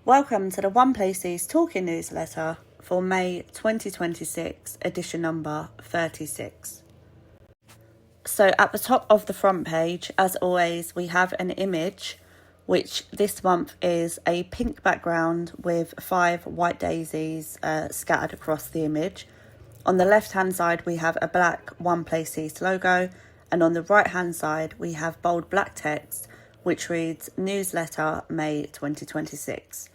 Welcome to the One Place East Talking newsletter for May 2026, edition number 36. So at the top of the front page, as always, we have an image, which this month is a pink background with 5 white daisies scattered across the image. On the left-hand side, we have a black One Place East logo, and on the right-hand side, we have bold black text, which reads Newsletter May 2026.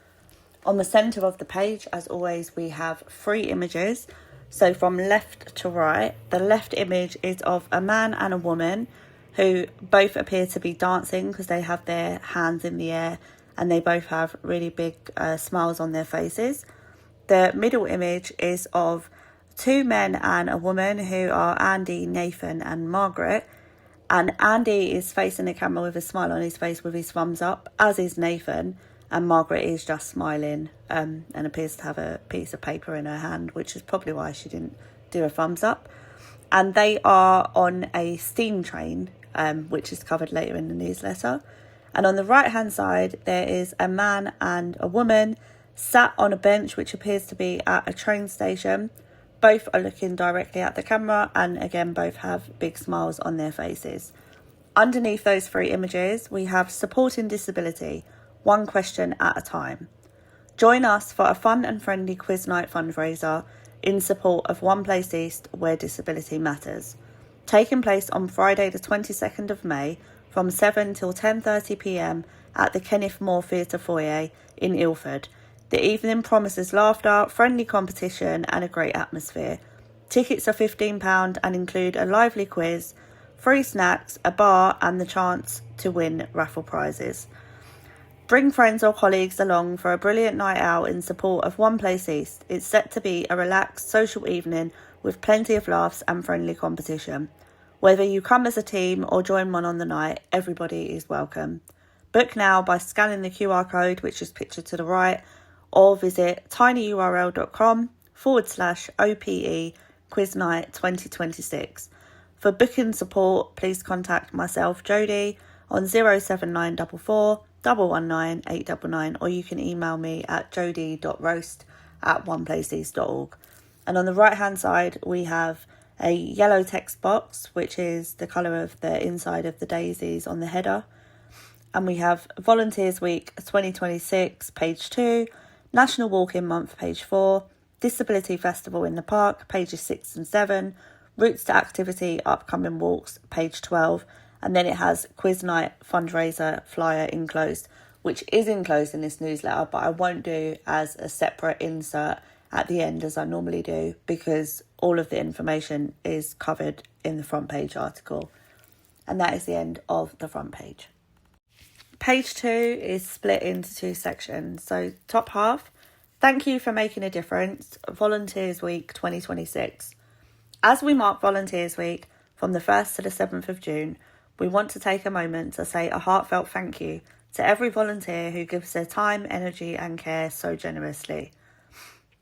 On the centre of the page, as always, we have 3 images. So from left to right, the left image is of a man and a woman who both appear to be dancing because they have their hands in the air and they both have really big smiles on their faces. The middle image is of 2 men and a woman who are Andy, Nathan and Margaret. And Andy is facing the camera with a smile on his face with his thumbs up, as is Nathan. And Margaret is just smiling and appears to have a piece of paper in her hand, which is probably why she didn't do a thumbs up. And they are on a steam train, which is covered later in the newsletter. And on the right-hand side, there is a man and a woman sat on a bench, which appears to be at a train station. Both are looking directly at the camera and, again, both have big smiles on their faces. Underneath those 3 images, we have supporting disability, one question at a time. Join us for a fun and friendly quiz night fundraiser in support of One Place East, where disability matters. Taking place on Friday the 22nd of May from 7 till 10:30pm at the Kenneth Moore Theatre Foyer in Ilford. The evening promises laughter, friendly competition and a great atmosphere. Tickets are £15 and include a lively quiz, free snacks, a bar and the chance to win raffle prizes. Bring friends or colleagues along for a brilliant night out in support of One Place East. It's set to be a relaxed, social evening with plenty of laughs and friendly competition. Whether you come as a team or join one on the night, everybody is welcome. Book now by scanning the QR code, which is pictured to the right, or visit tinyurl.com/OPE Quiz Night 2026. For booking support, please contact myself, Jodie, on 07944 119 899, or you can email me at jodie.roast@oneplaceeast.org. And on the right hand side, we have a yellow text box, which is the colour of the inside of the daisies on the header. And we have Volunteers Week 2026, page 2, National Walk-In Month, page 4, Disability Festival in the Park, pages 6 and 7, Routes to Activity, Upcoming Walks, page 12, and then it has Quiz Night fundraiser flyer enclosed, which is enclosed in this newsletter, but I won't do as a separate insert at the end as I normally do, because all of the information is covered in the front page article. And that is the end of the front page. Page 2 is split into 2 sections. So top half, thank you for making a difference, Volunteers Week 2026. As we mark Volunteers Week from the 1st to the 7th of June, we want to take a moment to say a heartfelt thank you to every volunteer who gives their time, energy and care so generously.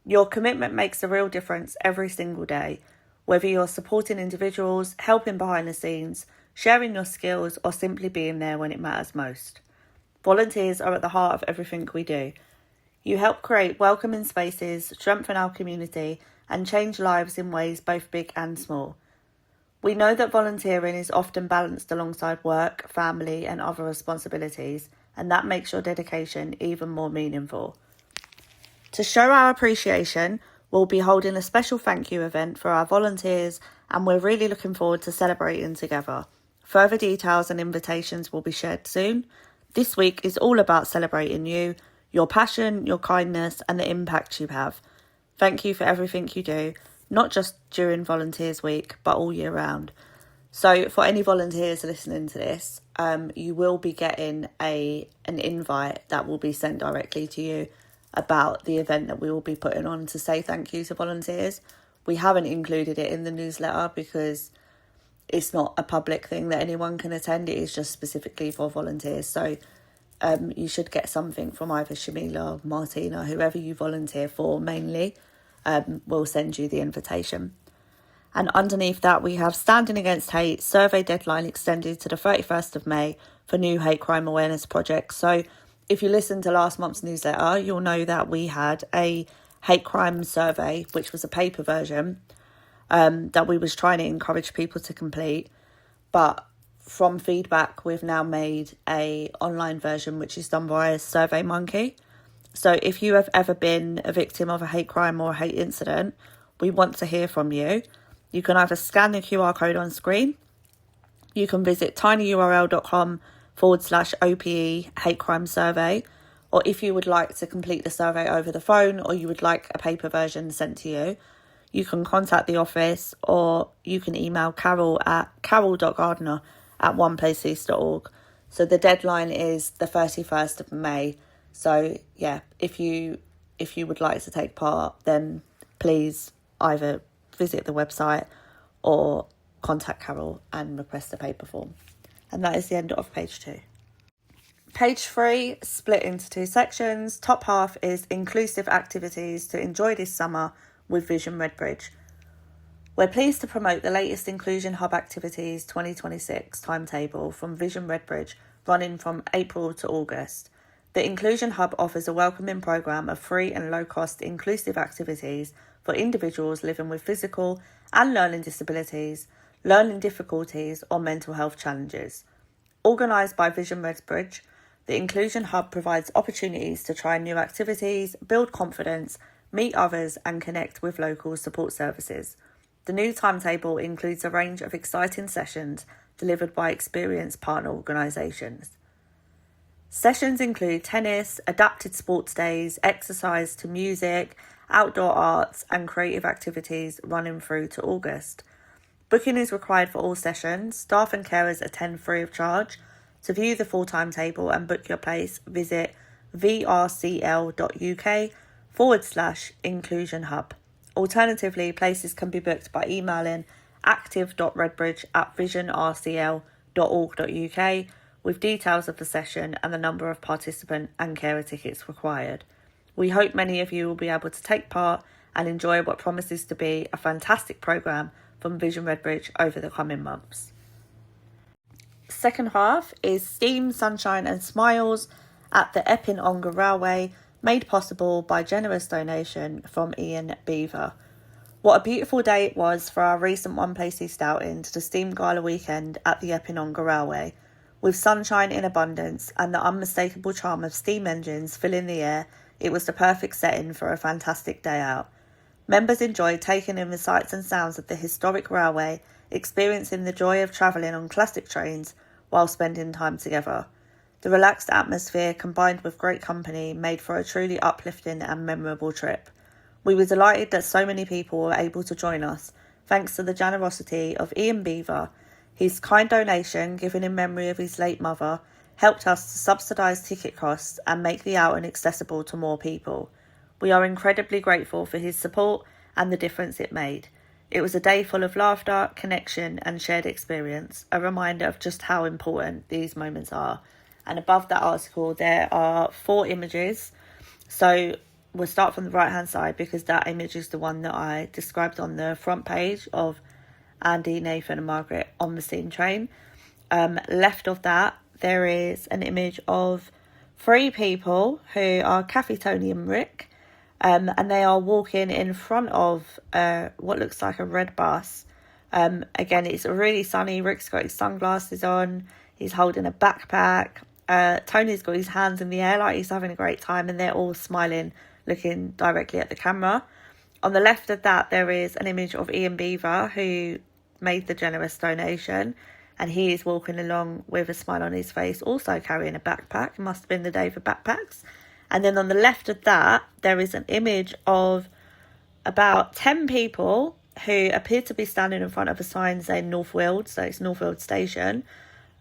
Your commitment makes a real difference every single day, whether you're supporting individuals, helping behind the scenes, sharing your skills or simply being there when it matters most. Volunteers are at the heart of everything we do. You help create welcoming spaces, strengthen our community and change lives in ways both big and small. We know that volunteering is often balanced alongside work, family and other responsibilities, and that makes your dedication even more meaningful. To show our appreciation, we'll be holding a special thank you event for our volunteers, and we're really looking forward to celebrating together. Further details and invitations will be shared soon. This week is all about celebrating you, your passion, your kindness and the impact you have. Thank you for everything you do, not just during Volunteers Week, but all year round. So for any volunteers listening to this, you will be getting an invite that will be sent directly to you about the event that we will be putting on to say thank you to volunteers. We haven't included it in the newsletter because it's not a public thing that anyone can attend. It is just specifically for volunteers. So you should get something from either Shamila, Martina, whoever you volunteer for mainly, will send you the invitation. And underneath that, we have Standing Against Hate, survey deadline extended to the 31st of May for new hate crime awareness projects. So if you listen to last month's newsletter, you'll know that we had a hate crime survey, which was a paper version, that we was trying to encourage people to complete. But from feedback, we've now made a online version, which is done by SurveyMonkey. So if you have ever been a victim of a hate crime or a hate incident, we want to hear from you. You can either scan the QR code on screen, you can visit tinyurl.com/OPE hate crime survey, or if you would like to complete the survey over the phone or you would like a paper version sent to you, you can contact the office or you can email Carol at carol.gardner@oneplaceeast.org. So the deadline is the 31st of May. So yeah, if you would like to take part, then please either visit the website or contact Carol and request a paper form. And that is the end of page 2. Page 3, split into 2 sections. Top half is inclusive activities to enjoy this summer with Vision Redbridge. We're pleased to promote the latest Inclusion Hub Activities 2026 timetable from Vision Redbridge, running from April to August. The Inclusion Hub offers a welcoming programme of free and low-cost inclusive activities for individuals living with physical and learning disabilities, learning difficulties or mental health challenges. Organised by Vision Redbridge, the Inclusion Hub provides opportunities to try new activities, build confidence, meet others and connect with local support services. The new timetable includes a range of exciting sessions delivered by experienced partner organisations. Sessions include tennis, adapted sports days, exercise to music, outdoor arts and creative activities running through to August. Booking is required for all sessions. Staff and carers attend free of charge. To view the full timetable and book your place, visit vrcl.uk/inclusion hub. Alternatively, places can be booked by emailing active.redbridge@visionrcl.org.uk with details of the session and the number of participant and carer tickets required. We hope many of you will be able to take part and enjoy what promises to be a fantastic programme from Vision Redbridge over the coming months. Second half is Steam, Sunshine and Smiles at the Epping Ongar Railway, made possible by generous donation from Ian Beaver. What a beautiful day it was for our recent One Place East outing to the Steam Gala weekend at the Epping Ongar Railway. With sunshine in abundance and the unmistakable charm of steam engines filling the air, it was the perfect setting for a fantastic day out. Members enjoyed taking in the sights and sounds of the historic railway, experiencing the joy of travelling on classic trains while spending time together. The relaxed atmosphere combined with great company made for a truly uplifting and memorable trip. We were delighted that so many people were able to join us, thanks to the generosity of Ian Beaver. His kind donation, given in memory of his late mother, helped us to subsidise ticket costs and make the outing accessible to more people. We are incredibly grateful for his support and the difference it made. It was a day full of laughter, connection and shared experience, a reminder of just how important these moments are. And above that article, there are 4 images. So we'll start from the right-hand side because that image is the one that I described on the front page of Andy, Nathan and Margaret on the steam train. Left of that, there is an image of 3 people who are Kathy, Tony and Rick. And they are walking in front of what looks like a red bus. Again, it's really sunny. Rick's got his sunglasses on. He's holding a backpack. Tony's got his hands in the air like he's having a great time. And they're all smiling, looking directly at the camera. On the left of that, there is an image of Ian Beaver, who made the generous donation. And he is walking along with a smile on his face, also carrying a backpack. It must have been the day for backpacks. And then on the left of that, there is an image of about 10 people who appear to be standing in front of a sign saying North Weald, so it's North Weald Station.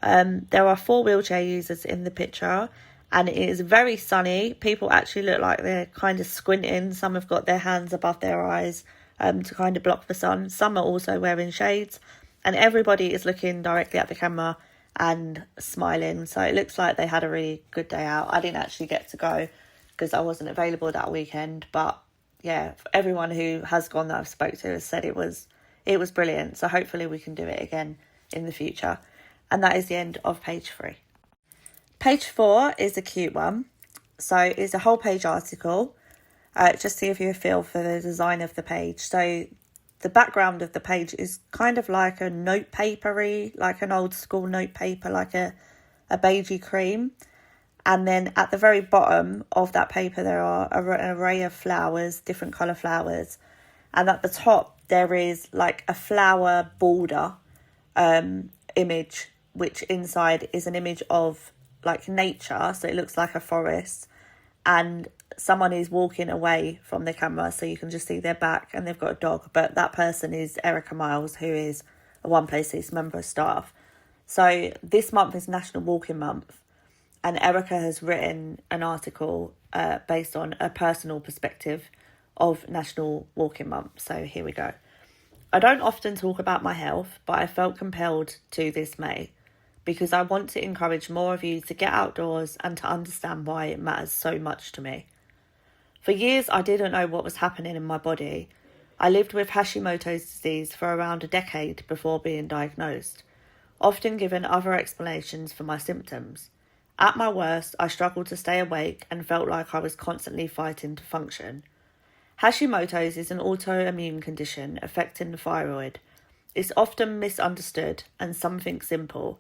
There are 4 wheelchair users in the picture, and it is very sunny. People actually look like they're kind of squinting. Some have got their hands above their eyes to kind of block the sun. Some are also wearing shades, and everybody is looking directly at the camera and smiling. So it looks like they had a really good day out. I didn't actually get to go because I wasn't available that weekend, but yeah, everyone who has gone that I've spoke to has said it was brilliant. So hopefully we can do it again in the future. And that is the end of page 3. Page 4 is a cute one. So it's a whole page article, just to give you a feel for the design of the page. So the background of the page is kind of like a note papery, like an old school note paper, like a beigey cream. And then at the very bottom of that paper, there are an array of flowers, different colour flowers. And at the top, there is like a flower border image, which inside is an image of like nature. So it looks like a forest. And someone is walking away from the camera, so you can just see their back, and they've got a dog. But that person is Erica Miles, who is a One Place East member of staff. So this month is National Walking Month. And Erica has written an article based on a personal perspective of National Walking Month. So here we go. I don't often talk about my health, but I felt compelled to this May because I want to encourage more of you to get outdoors and to understand why it matters so much to me. For years, I didn't know what was happening in my body. I lived with Hashimoto's disease for around a decade before being diagnosed, often given other explanations for my symptoms. At my worst, I struggled to stay awake and felt like I was constantly fighting to function. Hashimoto's is an autoimmune condition affecting the thyroid. It's often misunderstood and some think simple,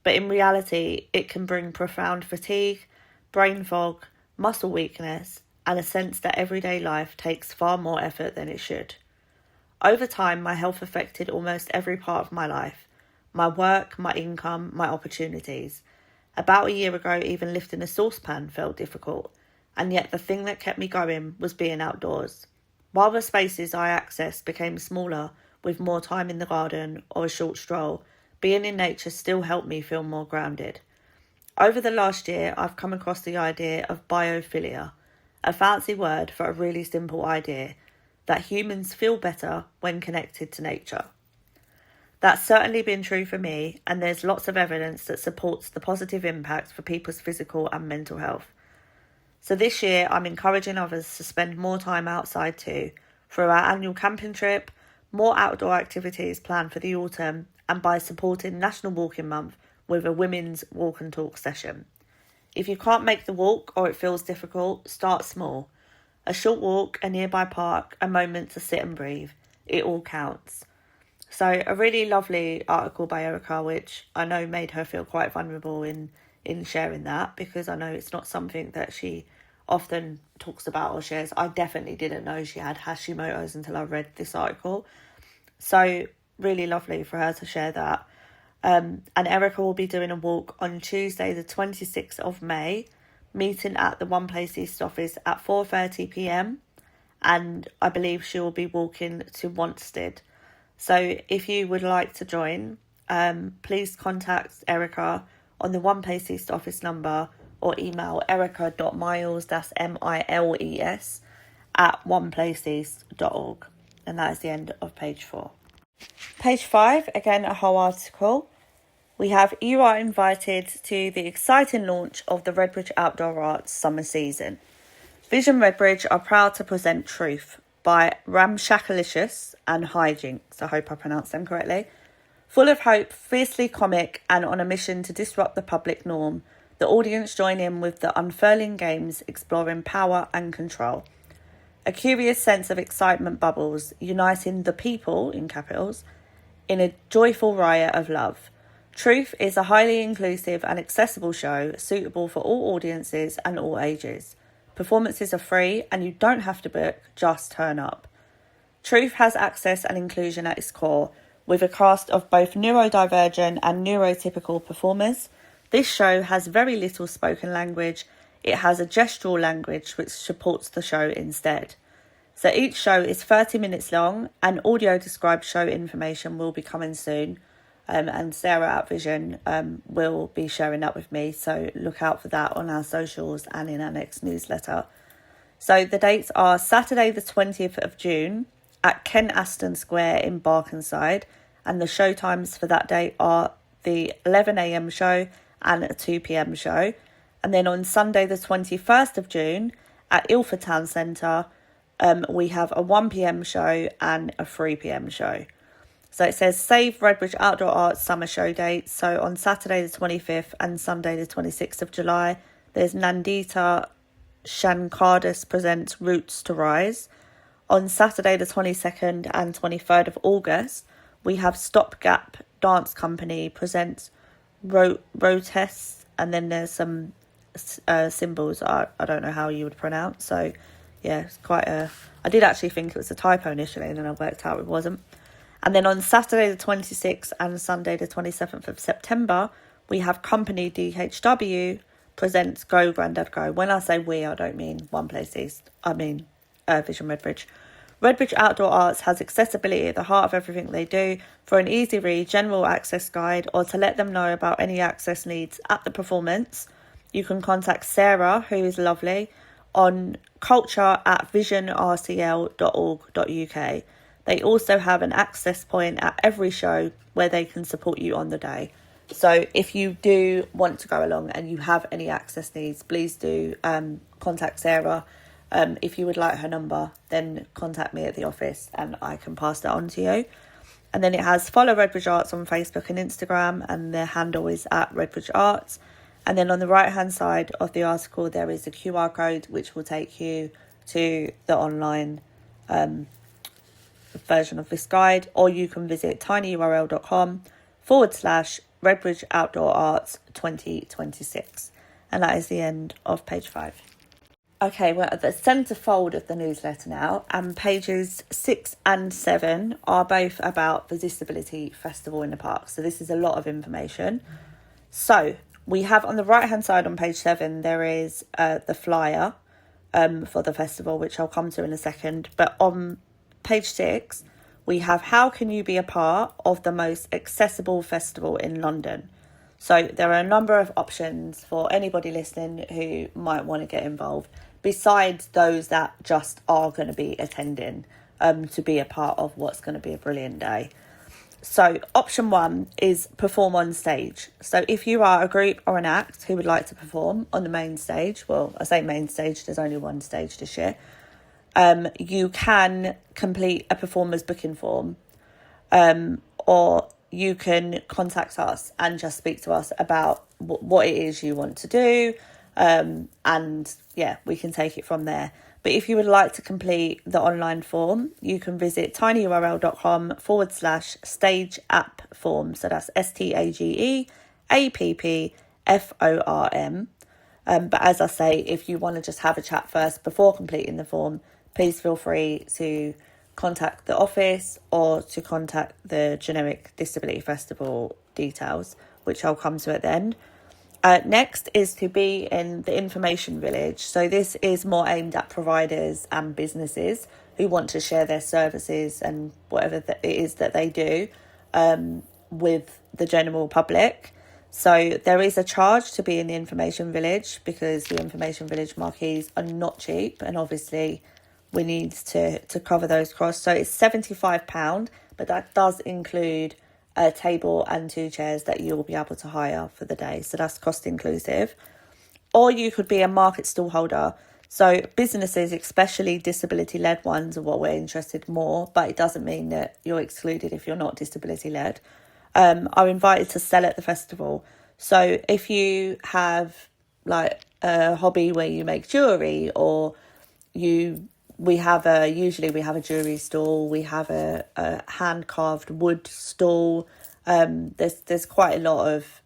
but in reality, it can bring profound fatigue, brain fog, muscle weakness, and a sense that everyday life takes far more effort than it should. Over time, my health affected almost every part of my life: my work, my income, my opportunities. About a year ago, even lifting a saucepan felt difficult, and yet the thing that kept me going was being outdoors. While the spaces I accessed became smaller, with more time in the garden or a short stroll, being in nature still helped me feel more grounded. Over the last year, I've come across the idea of biophilia, a fancy word for a really simple idea, that humans feel better when connected to nature. That's certainly been true for me, and there's lots of evidence that supports the positive impact for people's physical and mental health. So this year, I'm encouraging others to spend more time outside too, through our annual camping trip, more outdoor activities planned for the autumn, and by supporting National Walking Month with a women's walk and talk session. If you can't make the walk or it feels difficult, start small. A short walk, a nearby park, a moment to sit and breathe. It all counts. So a really lovely article by Erica, which I know made her feel quite vulnerable in sharing that, because I know it's not something that she often talks about or shares. I definitely didn't know she had Hashimoto's until I read this article. So really lovely for her to share that. And Erica will be doing a walk on Tuesday the 26th of May, meeting at the One Place East office at 4:30pm. And I believe she will be walking to Wanstead. So if you would like to join, please contact Erica on the One Place East office number or email erica.miles, that's MILES, at oneplaceeast.org. And that is the end of page 4. Page 5, again, a whole article. We have, you are invited to the exciting launch of the Redbridge Outdoor Arts summer season. Vision Redbridge are proud to present Truth by Ramshackalicious and Hijinks, I hope I pronounced them correctly. Full of hope, fiercely comic, and on a mission to disrupt the public norm, the audience join in with the unfurling games exploring power and control. A curious sense of excitement bubbles, uniting the people, in capitals, in a joyful riot of love. Truth is a highly inclusive and accessible show suitable for all audiences and all ages. Performances are free and you don't have to book, just turn up. Truth has access and inclusion at its core, with a cast of both neurodivergent and neurotypical performers. This show has very little spoken language. It has a gestural language which supports the show instead. So each show is 30 minutes long, and audio described show information will be coming soon. And Sarah at Vision will be sharing that with me, so look out for that on our socials and in our next newsletter. So the dates are Saturday the 20th of June at Ken Aston Square in Barkingside, and the show times for that day are the 11am show and a 2pm show. And then on Sunday the 21st of June at Ilford Town Centre, we have a 1pm show and a 3pm show. So it says save Redbridge Outdoor Arts summer show dates. So on Saturday the 25th and Sunday the 26th of July, there's Nandita Shankardis presents Roots to Rise. On Saturday the 22nd and 23rd of August, we have Stopgap Dance Company presents Rotes, and then there's some symbols I don't know how you would pronounce. So yeah, it's quite a... I did actually think it was a typo initially, and then I worked out it wasn't. And then on Saturday the 26th and Sunday the 27th of September, we have Company DHW presents Go Grandad Go. When I say we, I don't mean One Place East. I mean Vision Redbridge. Redbridge Outdoor Arts has accessibility at the heart of everything they do. For an easy read, general access guide, or to let them know about any access needs at the performance, you can contact Sarah, who is lovely, on culture@visionrcl.org.uk. They also have an access point at every show where they can support you on the day. So if you do want to go along and you have any access needs, please do contact Sarah. If you would like her number, then contact me at the office and I can pass that on to you. And then it has follow Redbridge Arts on Facebook and Instagram, and their handle is @Redbridge Arts. And then on the right hand side of the article, there is a QR code which will take you to the online version of this guide, or you can visit tinyurl.com/Redbridge Outdoor Arts 2026. And that is the end of page 5. Okay, we're at the centrefold of the newsletter now, and pages 6 and 7 are both about the Disability Festival in the park. So this is a lot of information. So we have on the right hand side on page 7, there is the flyer for the festival, which I'll come to in a second. But on page 6, we have how can you be a part of the most accessible festival in London. So there are a number of options for anybody listening who might want to get involved, besides those that just are going to be attending to be a part of what's going to be a brilliant day. So option 1 is perform on stage. So if you are a group or an act who would like to perform on the main stage, well, I say main stage, there's only one stage this year, you can complete a performer's booking form, or you can contact us and just speak to us about what it is you want to do, and yeah, we can take it from there. But if you would like to complete the online form, you can visit tinyurl.com/stage app form. So that's STAGEAPPFORM. But as I say, if you want to just have a chat first before completing the form, please feel free to contact the office or to contact the generic Disability Festival details, which I'll come to at the end. Next is to be in the information village. So this is more aimed at providers and businesses who want to share their services and whatever it is that they do with the general public. So there is a charge to be in the information village because the information village marquees are not cheap, and obviously we need to cover those costs. So it's £75, but that does include a table and 2 chairs that you'll be able to hire for the day. So that's cost inclusive. Or you could be a market stall holder. So businesses, especially disability-led ones, are what we're interested more, but it doesn't mean that you're excluded if you're not disability-led, are invited to sell at the festival. So if you have like a hobby where you make jewellery, or we have a jewellery stall, we have a hand carved wood stall. There's quite a lot of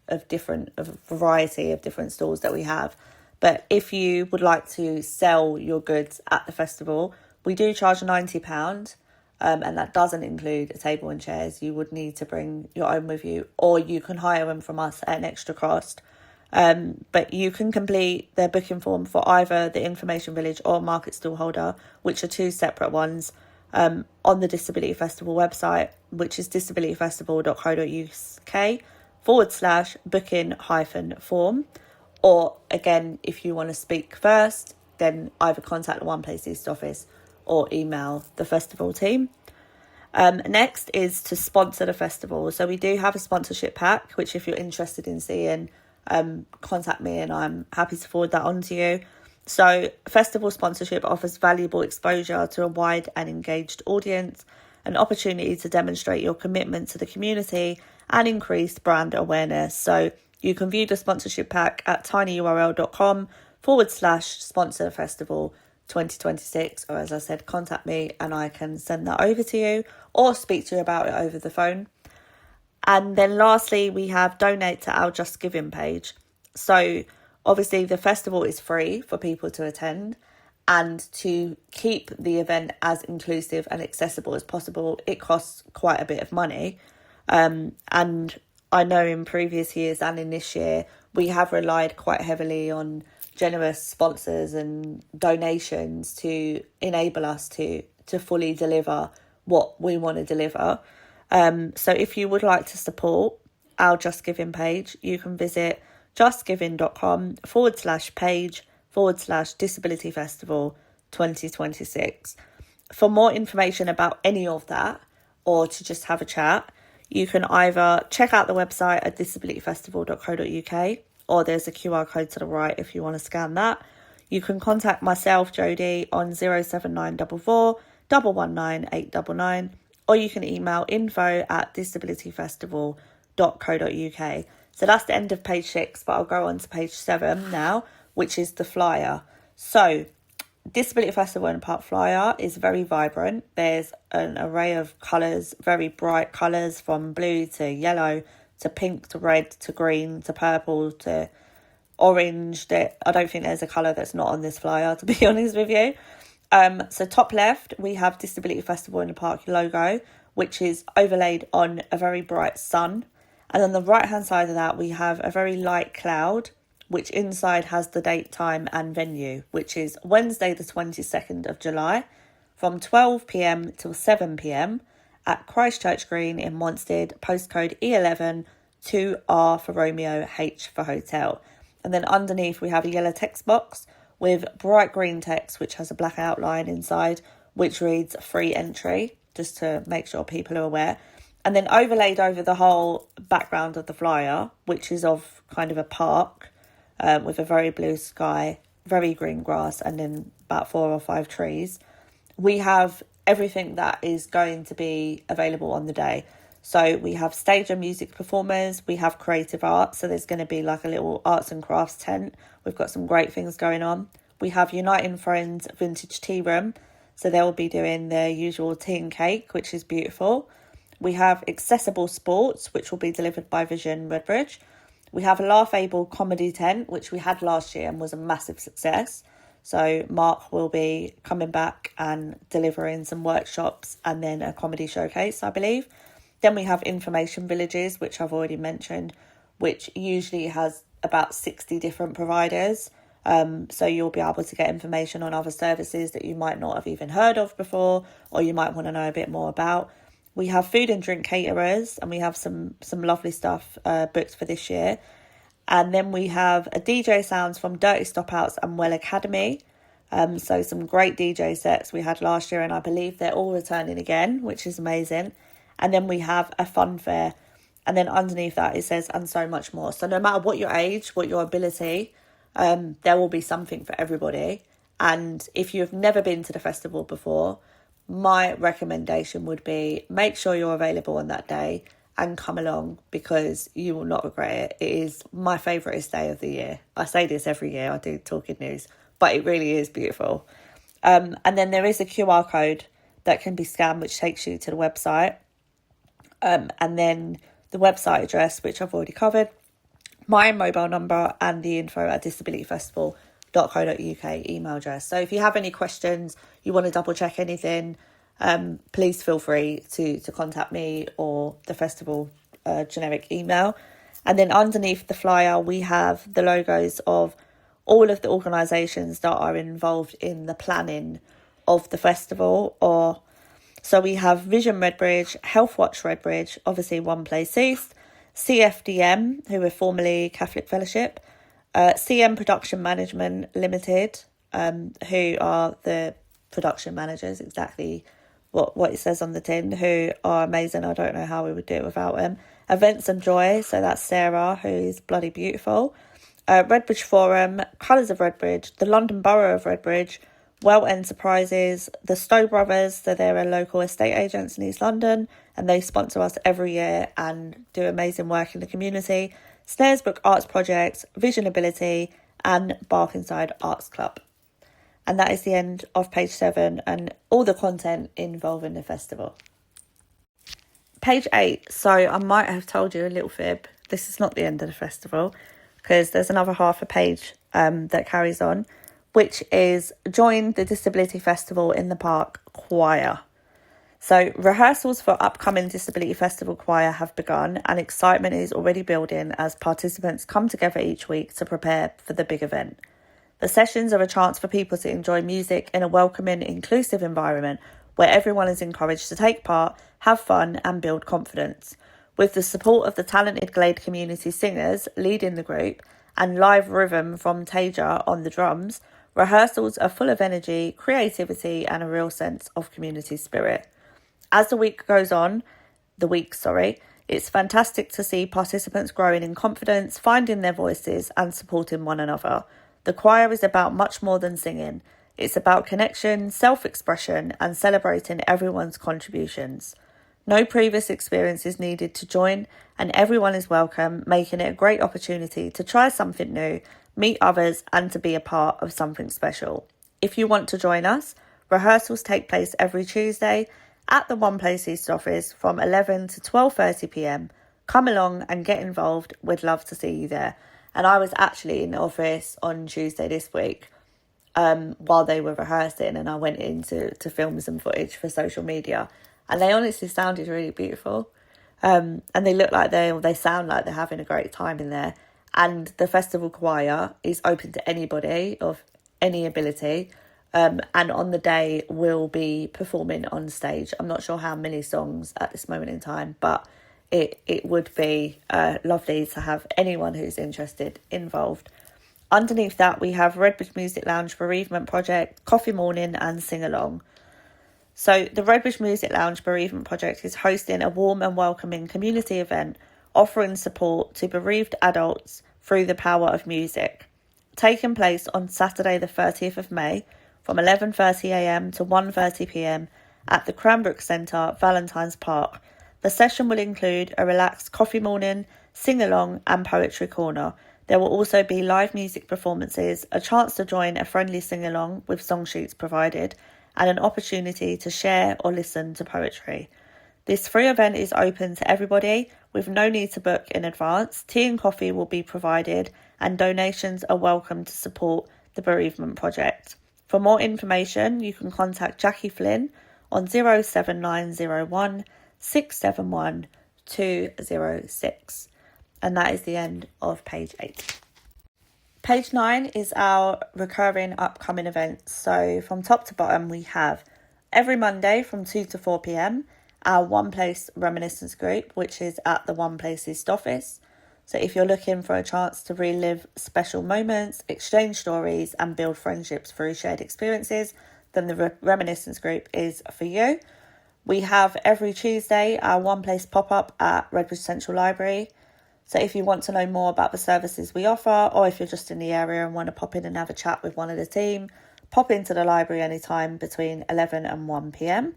variety of different stalls that we have. But if you would like to sell your goods at the festival, we do charge £90, and that doesn't include a table and chairs. You would need to bring your own with you, or you can hire them from us at an extra cost. But you can complete their booking form for either the Information Village or Market Stall Holder, which are 2 separate ones, on the Disability Festival website, which is disabilityfestival.co.uk/booking-form. Or again, if you want to speak first, then either contact the One Place East office or email the festival team. Next is to sponsor the festival. So we do have a sponsorship pack, which if you're interested in seeing, contact me and I'm happy to forward that on to you. So festival sponsorship offers valuable exposure to a wide and engaged audience, an opportunity to demonstrate your commitment to the community and increase brand awareness. So you can view the sponsorship pack at tinyurl.com /sponsor festival 2026, or as I said, contact me and I can send that over to you or speak to you about it over the phone. And then lastly, we have donate to our Just Giving page. So obviously the festival is free for people to attend, and to keep the event as inclusive and accessible as possible, it costs quite a bit of money. And I know in previous years and in this year, we have relied quite heavily on generous sponsors and donations to enable us to fully deliver what we want to deliver. So if you would like to support our Just Giving page, you can visit justgiving.com/page/Disability Festival 2026. For more information about any of that, or to just have a chat, you can either check out the website at disabilityfestival.co.uk, or there's a QR code to the right if you want to scan that. You can contact myself, Jodie, on 07944 119 899, or you can email info@disabilityfestival.co.uk. So that's the end of page 6, but I'll go on to page 7 now, which is the flyer. So Disability Festival in Park flyer is very vibrant. There's an array of colours, very bright colours, from blue to yellow to pink to red to green to purple to orange. I don't think there's a colour that's not on this flyer, to be honest with you. So top left, we have Disability Festival in the Park logo, which is overlaid on a very bright sun. And on the right hand side of that, we have a very light cloud, which inside has the date, time and venue, which is Wednesday the 22nd of July from 12 p.m. till 7 p.m. at Christchurch Green in Wanstead, postcode E11 2R for Romeo, H for Hotel. And then underneath we have a yellow text box with bright green text, which has a black outline inside, which reads free entry, just to make sure people are aware. And then overlaid over the whole background of the flyer, which is of kind of a park with a very blue sky, very green grass, and then about 4 or 5 trees, we have everything that is going to be available on the day. So we have stage and music performers, we have creative art, so there's going to be like a little arts and crafts tent. We've got some great things going on. We have Uniting Friends Vintage Tea Room, so they'll be doing their usual tea and cake, which is beautiful. We have accessible sports, which will be delivered by Vision Redbridge. We have a Laugh Able comedy tent, which we had last year and was a massive success. So Mark will be coming back and delivering some workshops and then a comedy showcase, I believe. Then we have Information Villages, which I've already mentioned, which usually has about 60 different providers. So you'll be able to get information on other services that you might not have even heard of before, or you might want to know a bit more about. We have food and drink caterers, and we have some lovely stuff booked for this year. And then we have a DJ sounds from Dirty Stopouts and Well Academy. So some great DJ sets we had last year, and I believe they're all returning again, which is amazing. And then we have a fun fair. And then underneath that it says, and so much more. So no matter what your age, what your ability, there will be something for everybody. And if you've never been to the festival before, my recommendation would be make sure you're available on that day and come along, because you will not regret it. It is my favouriteest day of the year. I say this every year, I do Talking News, but it really is beautiful. And then there is a QR code that can be scanned, which takes you to the website. And then the website address, which I've already covered, my mobile number, and the info@disabilityfestival.co.uk email address. So if you have any questions, you want to double check anything, please feel free to contact me or the festival generic email. And then underneath the flyer, we have the logos of all of the organisations that are involved in the planning of the festival. So we have Vision Redbridge, Health Watch Redbridge, obviously One Place East, CFDM, who are formerly Catholic Fellowship, CM Production Management Limited, who are the production managers, exactly what it says on the tin, who are amazing. I don't know how we would do it without them. Events and Joy, so that's Sarah, who's bloody beautiful. Redbridge Forum, Colours of Redbridge, the London Borough of Redbridge, Well Enterprises, the Stowe Brothers, so they're a local estate agents in East London, and they sponsor us every year and do amazing work in the community. Snaresbrook Arts Project, Vision Ability, and Barkingside Arts Club. And that is the end of page 7 and all the content involving the festival. Page 8, so I might have told you a little fib. This is not the end of the festival because there's another half a page that carries on, which is join the Disability Festival in the Park Choir. So rehearsals for upcoming Disability Festival Choir have begun and excitement is already building as participants come together each week to prepare for the big event. The sessions are a chance for people to enjoy music in a welcoming, inclusive environment where everyone is encouraged to take part, have fun and build confidence. With the support of the talented Glade community singers leading the group and live rhythm from Taja on the drums, rehearsals are full of energy, creativity and a real sense of community spirit. As the week goes on, it's fantastic to see participants growing in confidence, finding their voices and supporting one another. The choir is about much more than singing. It's about connection, self-expression and celebrating everyone's contributions. No previous experience is needed to join and everyone is welcome, making it a great opportunity to try something new, meet others and to be a part of something special. If you want to join us, rehearsals take place every Tuesday at the One Place East office from 11 to 12:30pm. Come along and get involved. We'd love to see you there. And I was actually in the office on Tuesday this week while they were rehearsing, and I went in to film some footage for social media. And they honestly sounded really beautiful. And they look like they sound like they're having a great time in there. And the festival choir is open to anybody of any ability. And on the day will be performing on stage. I'm not sure how many songs at this moment in time, but it would be lovely to have anyone who's interested involved. Underneath that, we have Redbridge Music Lounge Bereavement Project, Coffee Morning and Sing Along. So the Redbridge Music Lounge Bereavement Project is hosting a warm and welcoming community event offering support to bereaved adults through the power of music. Taking place on Saturday the 30th of May from 11:30am to 1:30pm at the Cranbrook Centre, Valentine's Park. The session will include a relaxed coffee morning, sing-along and poetry corner. There will also be live music performances, a chance to join a friendly sing-along with song sheets provided, and an opportunity to share or listen to poetry. This free event is open to everybody with no need to book in advance. Tea and coffee will be provided and donations are welcome to support the bereavement project. For more information, you can contact Jackie Flynn on 07901 671 206. And that is the end of page 8. Page 9 is our recurring upcoming events. So from top to bottom, we have every Monday from 2 to 4pm, our One Place Reminiscence group, which is at the One Place East office. So if you're looking for a chance to relive special moments, exchange stories and build friendships through shared experiences, then the Reminiscence group is for you. We have every Tuesday our One Place pop-up at Redbridge Central Library. So if you want to know more about the services we offer, or if you're just in the area and want to pop in and have a chat with one of the team, pop into the library anytime between 11 and 1pm.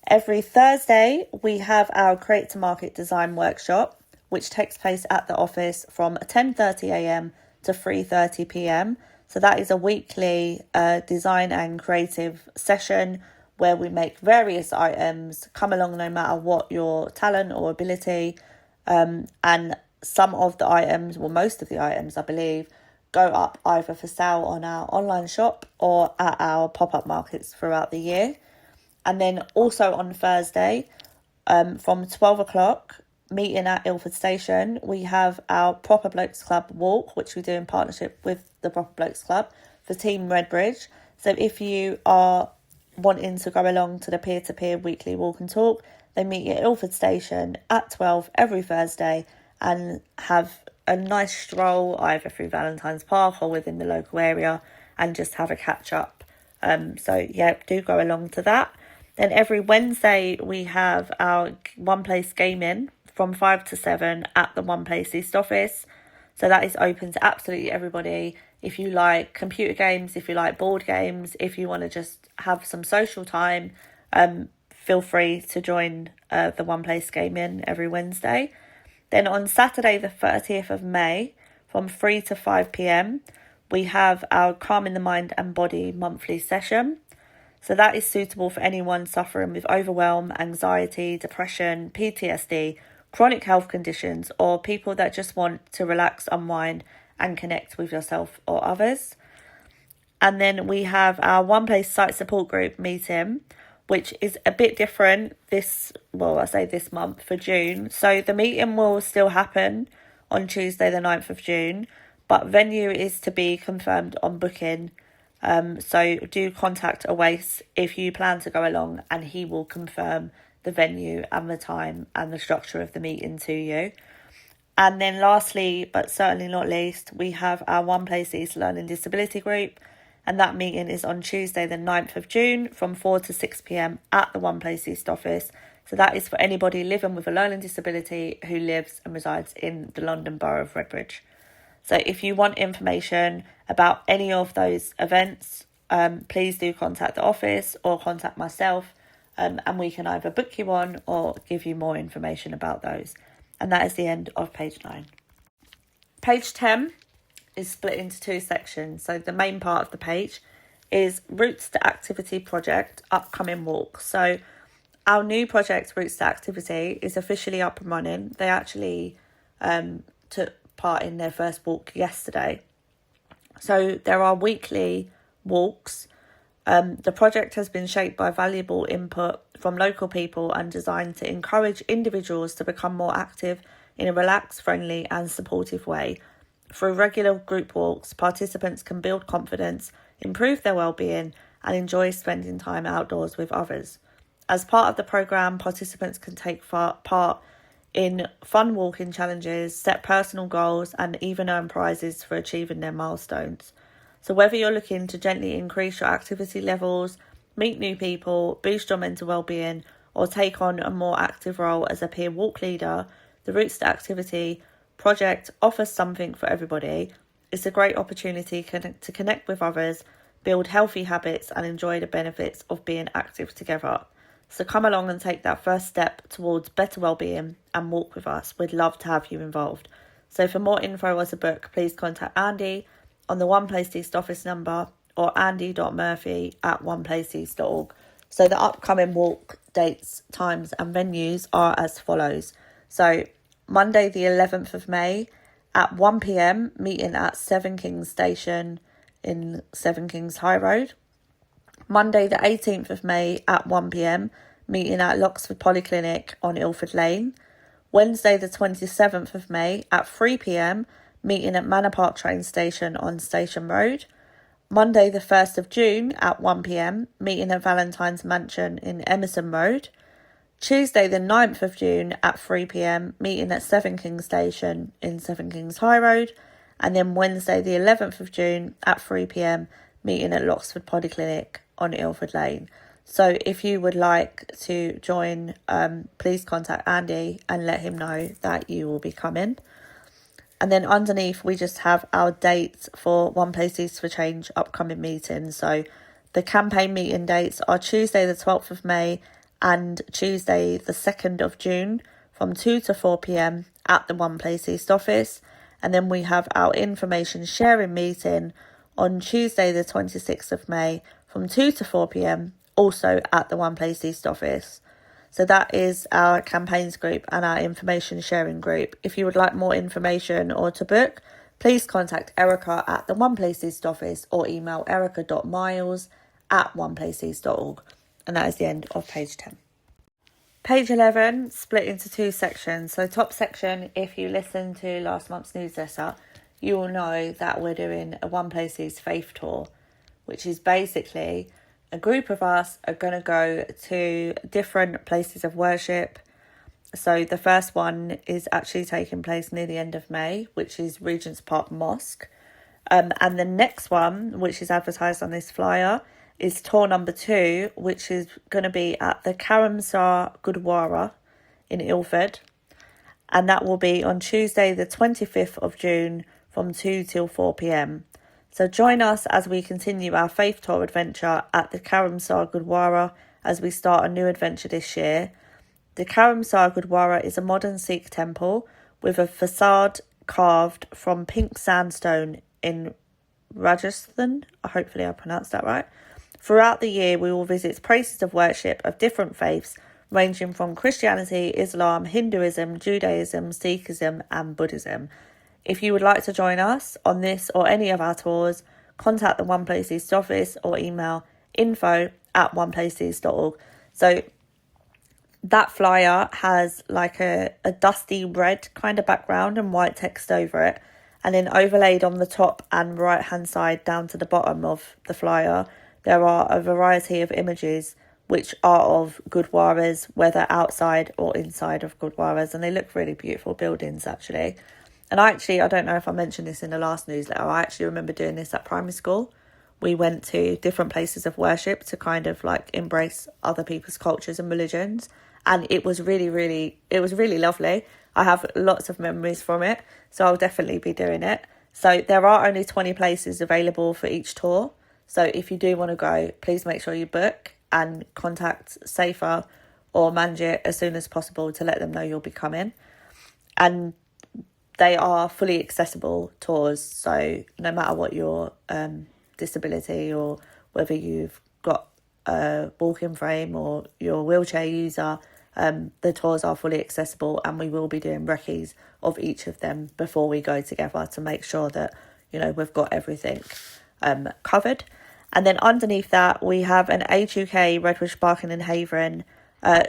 Every Thursday, we have our Create to Market Design Workshop, which takes place at the office from 10:30am to 3:30pm. So that is a weekly design and creative session where we make various items. Come along no matter what your talent or ability. And some of the items, well, most of the items, I believe, go up either for sale on our online shop or at our pop-up markets throughout the year. And then also on Thursday, from 12 o'clock, meeting at Ilford Station, we have our Proper Blokes Club walk, which we do in partnership with the Proper Blokes Club for Team Redbridge. So if you are wanting to go along to the peer-to-peer weekly walk and talk, they meet you at Ilford Station at 12 every Thursday and have a nice stroll either through Valentine's Park or within the local area and just have a catch up. So yeah, do go along to that. Then every Wednesday we have our One Place Gaming from 5 to 7 at the One Place East office. So that is open to absolutely everybody. If you like computer games, if you like board games, if you want to just have some social time, feel free to join the One Place Gaming every Wednesday. Then on Saturday the 30th of May from 3 to 5 p.m. we have our Calming the Mind and Body monthly session. So that is suitable for anyone suffering with overwhelm, anxiety, depression, PTSD, chronic health conditions, or people that just want to relax, unwind, and connect with yourself or others. And then we have our One Place Site Support Group meeting, which is a bit different this month for June. So the meeting will still happen on Tuesday the 9th of June, but venue is to be confirmed on booking. So do contact Awais if you plan to go along, and he will confirm the venue and the time and the structure of the meeting to you. And then lastly, but certainly not least, we have our One Place East Learning Disability Group, and that meeting is on Tuesday the 9th of June from 4 to 6 p.m. at the One Place East office. So that is for anybody living with a learning disability who lives and resides in the London Borough of Redbridge. So if you want information about any of those events, please do contact the office or contact myself, and we can either book you on or give you more information about those. And that is the end of page 9. Page 10 is split into 2 sections. So the main part of the page is Routes to Activity project, upcoming walk. So our new project, Routes to Activity, is officially up and running. They actually took part in their first walk yesterday. So there are weekly walks. The project has been shaped by valuable input from local people and designed to encourage individuals to become more active in a relaxed, friendly and supportive way. Through regular group walks, participants can build confidence, improve their well-being and enjoy spending time outdoors with others. As part of the programme, participants can take part in fun walking challenges, set personal goals and even earn prizes for achieving their milestones. So whether you're looking to gently increase your activity levels, meet new people, boost your mental well-being or take on a more active role as a peer walk leader, the Routes to Activity project offers something for everybody. It's a great opportunity to connect with others, build healthy habits and enjoy the benefits of being active together. So come along and take that first step towards better well-being and walk with us. We'd love to have you involved. So for more info or to book, please contact Andy on the One Place East office number or andy.murphy@oneplaceeast.org. So the upcoming walk dates, times and venues are as follows. So Monday the 11th of May at 1 p.m, meeting at 7 Kings Station in 7 Kings High Road. Monday the 18th of May at 1 p.m, meeting at Loxford Polyclinic on Ilford Lane. Wednesday the 27th of May at 3 p.m, meeting at Manor Park train station on Station Road. Monday the 1st of June at 1 p.m, meeting at Valentine's Mansion in Emerson Road. Tuesday the 9th of June at 3 p.m, meeting at 7 Kings Station in 7 Kings High Road. And then Wednesday the 11th of June at 3 p.m, meeting at Loxford Polyclinic on Ilford Lane. So if you would like to join, please contact Andy and let him know that you will be coming. And then underneath we just have our dates for One Place East for Change upcoming meetings. So the campaign meeting dates are Tuesday the 12th of May and Tuesday the 2nd of June from 2 to 4 p.m. at the One Place East office. And then we have our information sharing meeting on Tuesday the 26th of May from 2 to 4 p.m, also at the One Place East office. So that is our campaigns group and our information sharing group. If you would like more information or to book, please contact Erica at the One Place East office or email erica.miles@oneplaceeast.org. And that is the end of page 10. Page 11 split into 2 sections. So top section, if you listen to last month's newsletter, you will know that we're doing a One Place East faith tour, which is basically a group of us are going to go to different places of worship. So the first one is actually taking place near the end of May, which is Regent's Park Mosque. And the next one, which is advertised on this flyer, is tour number 2, which is going to be at the Karamsar Gurdwara in Ilford. And that will be on Tuesday the 25th of June from 2 till 4 p.m. So join us as we continue our faith tour adventure at the Karamsar Gurdwara as we start a new adventure this year. The Karamsar Gurdwara is a modern Sikh temple with a facade carved from pink sandstone in Rajasthan. Hopefully I pronounced that right. Throughout the year, we will visit places of worship of different faiths, ranging from Christianity, Islam, Hinduism, Judaism, Sikhism, and Buddhism. If you would like to join us on this or any of our tours, contact the One Place East office or email info@oneplaceeast.org. So that flyer has like a dusty red kind of background and white text over it. And then overlaid on the top and right hand side down to the bottom of the flyer, there are a variety of images which are of Gurdwaras, whether outside or inside of Gurdwaras. And they look really beautiful buildings, actually. And I don't know if I mentioned this in the last newsletter, I actually remember doing this at primary school. We went to different places of worship to kind of like embrace other people's cultures and religions. And it was really lovely. I have lots of memories from it, so I'll definitely be doing it. So there are only 20 places available for each tour. So if you do want to go, please make sure you book and contact Safer or Manjit as soon as possible to let them know you'll be coming. And they are fully accessible tours, so no matter what your disability or whether you've got a walking frame or you're a wheelchair user, the tours are fully accessible, and we will be doing recce's of each of them before we go together to make sure that, you know, we've got everything covered. And then underneath that, we have an Age UK, Redbridge, Barking and Havering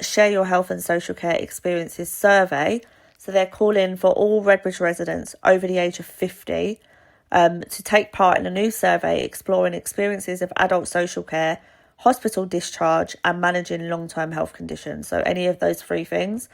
Share Your Health and Social Care Experiences survey. So they're calling for all Redbridge residents over the age of 50 to take part in a new survey exploring experiences of adult social care, hospital discharge and managing long-term health conditions. So any of those three things.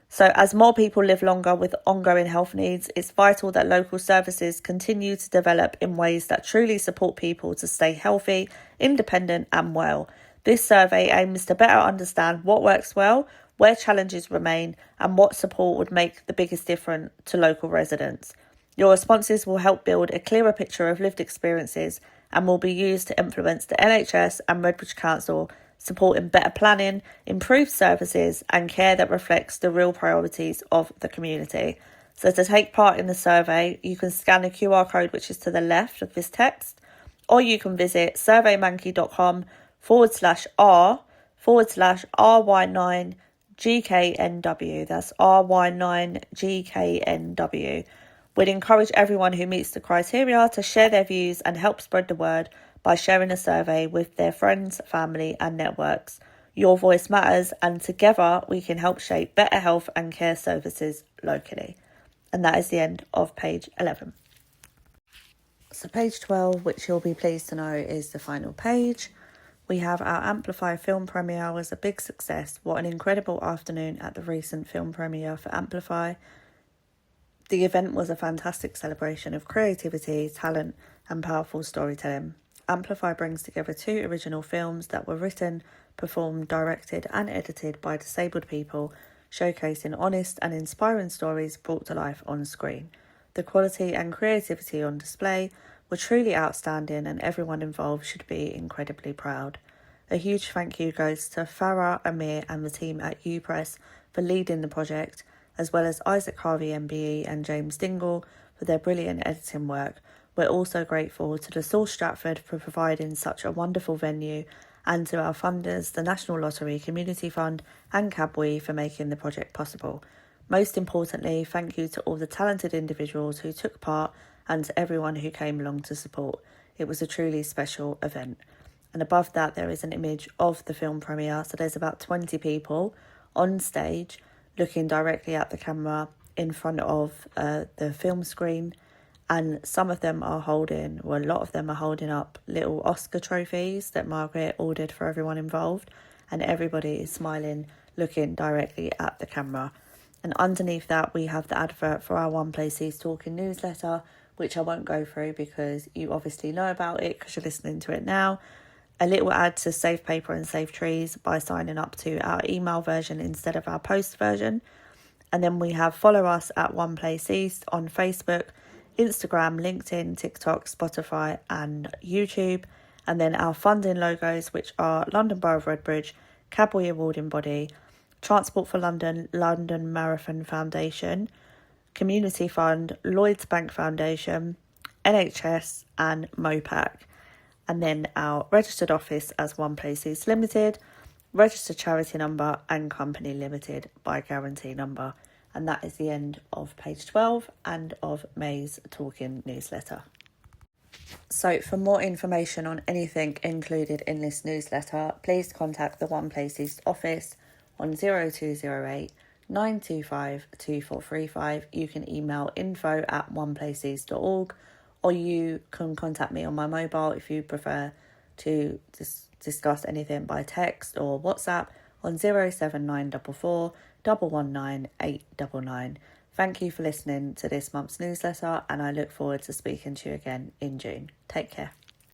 So as more people live longer with ongoing health needs, it's vital that local services continue to develop in ways that truly support people to stay healthy, independent and well. This survey aims to better understand what works well, where challenges remain, and what support would make the biggest difference to local residents. Your responses will help build a clearer picture of lived experiences and will be used to influence the NHS and Redbridge Council, supporting better planning, improved services and care that reflects the real priorities of the community. So to take part in the survey, you can scan the QR code which is to the left of this text, or you can visit surveymonkey.com/r/RY9GKNW. That's RY9GKNW. We'd encourage everyone who meets the criteria to share their views and help spread the word by sharing the survey with their friends, family and networks. Your voice matters, and together we can help shape better health and care services locally. And that is the end of page 11. So page 12, which you'll be pleased to know is the final page. We have our Amplify film premiere was a big success. What an incredible afternoon at the recent film premiere for Amplify. The event was a fantastic celebration of creativity, talent and powerful storytelling. Amplify brings together 2 original films that were written, performed, directed and edited by disabled people, showcasing honest and inspiring stories brought to life on screen. The quality and creativity on display were truly outstanding, and everyone involved should be incredibly proud. A huge thank you goes to Farah, Amir and the team at UPress for leading the project, as well as Isaac Harvey MBE and James Dingle for their brilliant editing work. We're also grateful to the Source Stratford for providing such a wonderful venue, and to our funders, the National Lottery Community Fund and Cabwe, for making the project possible. Most importantly, thank you to all the talented individuals who took part and to everyone who came along to support. It was a truly special event. And above that, there is an image of the film premiere. So there's about 20 people on stage looking directly at the camera in front of the film screen. And some of them are holding, well, a lot of them are holding up little Oscar trophies that Margaret ordered for everyone involved. And everybody is smiling, looking directly at the camera. And underneath that, we have the advert for our One Place East Talking newsletter, which I won't go through because you obviously know about it because you're listening to it now. A little ad to save paper and save trees by signing up to our email version instead of our post version. And then we have follow us at One Place East on Facebook, Instagram, LinkedIn, TikTok, Spotify and YouTube. And then our funding logos, which are London Borough of Redbridge, Cabwe Awarding Body, Transport for London, London Marathon Foundation, Community Fund, Lloyds Bank Foundation, NHS and MOPAC. And then our registered office as One Place East Limited, registered charity number and company limited by guarantee number. And that is the end of page 12 and of May's Talking newsletter. So for more information on anything included in this newsletter, please contact the One Place East office on 0208 925 2435. You can email info@oneplaceeast.org, or you can contact me on my mobile if you prefer to discuss anything by text or WhatsApp on 07944 119 899. Thank you for listening to this month's newsletter, and I look forward to speaking to you again in June. Take care.